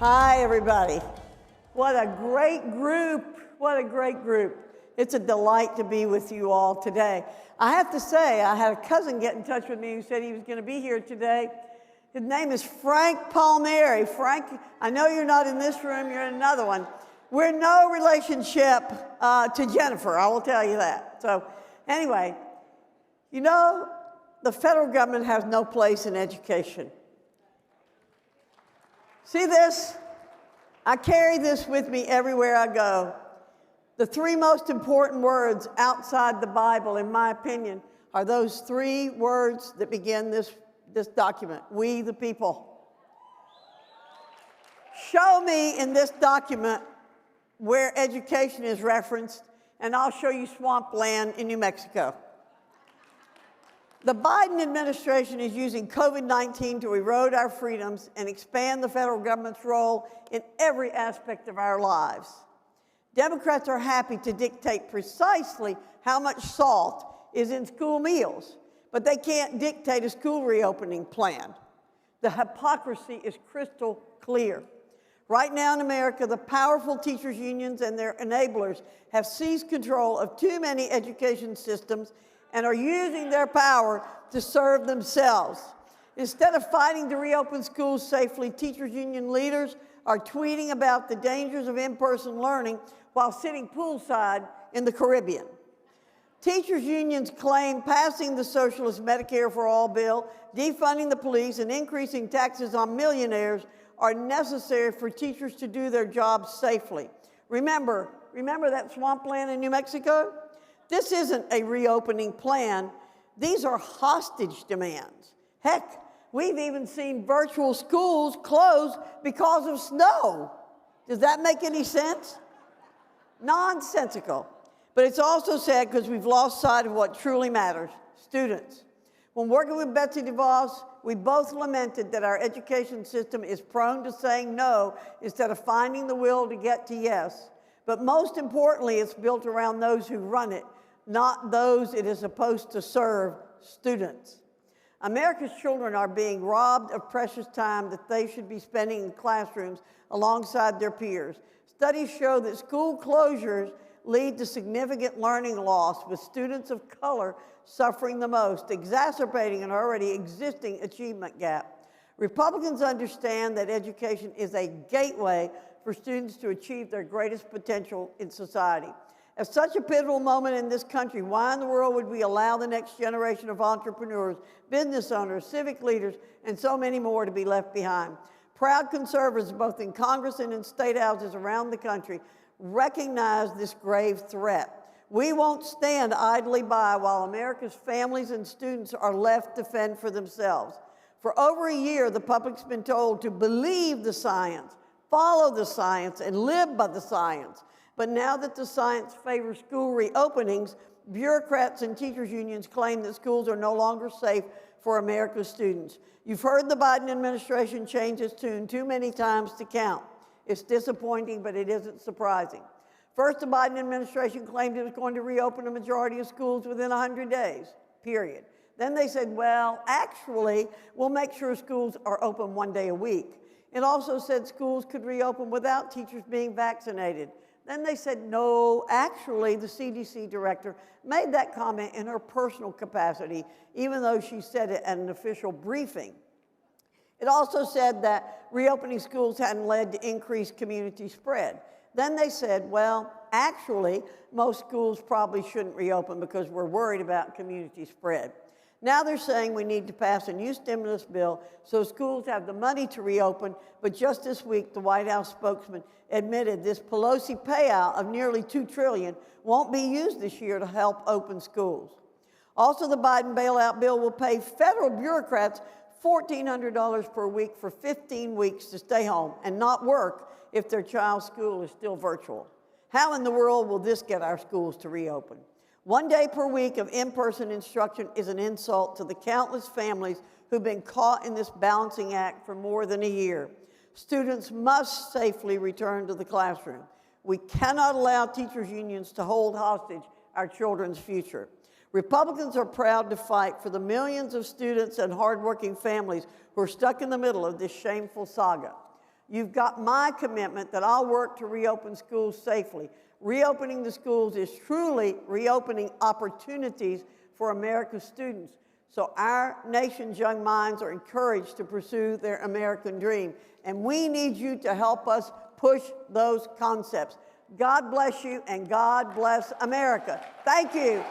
Hi, everybody. What a great group. What a great group. It's a delight to be with you all today. I have to say, I had a cousin get in touch with me who said he was going to be here today. His name is Frank Palmieri. Frank, I know you're not in this room, you're in another one. We're no relationship to Jennifer, I will tell you that. So anyway, you know, the federal government has no place in education. See this? I carry this with me everywhere I go. The three most important words outside the Bible, in my opinion, are those three words that begin this document: we the people. Show me in this document where education is referenced, and I'll show you swampland in New Mexico. The Biden administration is using COVID-19 to erode our freedoms and expand the federal government's role in every aspect of our lives. Democrats are happy to dictate precisely how much salt is in school meals, but they can't dictate a school reopening plan. The hypocrisy is crystal clear. Right now in America, the powerful teachers' unions and their enablers have seized control of too many education systems and are using their power to serve themselves. Instead of fighting to reopen schools safely, teachers' union leaders are tweeting about the dangers of in-person learning while sitting poolside in the Caribbean. Teachers' unions claim passing the socialist Medicare for All bill, defunding the police, and increasing taxes on millionaires are necessary for teachers to do their jobs safely. Remember that swampland in New Mexico? This isn't a reopening plan. These are hostage demands. Heck, we've even seen virtual schools close because of snow. Does that make any sense? Nonsensical. But it's also sad because we've lost sight of what truly matters: students. When working with Betsy DeVos, we both lamented that our education system is prone to saying no instead of finding the will to get to yes. But most importantly, it's built around those who run it, not those it is supposed to serve: students. America's children are being robbed of precious time that they should be spending in classrooms alongside their peers. Studies show that school closures lead to significant learning loss, with students of color suffering the most, exacerbating an already existing achievement gap. Republicans understand that education is a gateway for students to achieve their greatest potential in society. At such a pivotal moment in this country, why in the world would we allow the next generation of entrepreneurs, business owners, civic leaders, and so many more to be left behind? Proud conservatives, both in Congress and in state houses around the country, recognize this grave threat. We won't stand idly by while America's families and students are left to fend for themselves. For over a year, the public's been told to believe the science, follow the science, and live by the science. But now that the science favors school reopenings, bureaucrats and teachers' unions claim that schools are no longer safe for America's students. You've heard the Biden administration change its tune too many times to count. It's disappointing, but it isn't surprising. First, the Biden administration claimed it was going to reopen a majority of schools within 100 days, period. Then they said, well, actually, we'll make sure schools are open 1 day a week. It also said schools could reopen without teachers being vaccinated. Then they said, no, actually, the CDC director made that comment in her personal capacity, even though she said it at an official briefing. It also said that reopening schools hadn't led to increased community spread. Then they said, well, actually, most schools probably shouldn't reopen because we're worried about community spread. Now they're saying we need to pass a new stimulus bill so schools have the money to reopen, but just this week, the White House spokesman admitted this Pelosi payout of nearly $2 trillion won't be used this year to help open schools. Also, the Biden bailout bill will pay federal bureaucrats $1,400 per week for 15 weeks to stay home and not work if their child's school is still virtual. How in the world will this get our schools to reopen? 1 day per week of in-person instruction is an insult to the countless families who've been caught in this balancing act for more than a year. Students must safely return to the classroom. We cannot allow teachers' unions to hold hostage our children's future. Republicans are proud to fight for the millions of students and hardworking families who are stuck in the middle of this shameful saga. You've got my commitment that I'll work to reopen schools safely. Reopening the schools is truly reopening opportunities for America's students. So our nation's young minds are encouraged to pursue their American dream. And we need you to help us push those concepts. God bless you and God bless America. Thank you.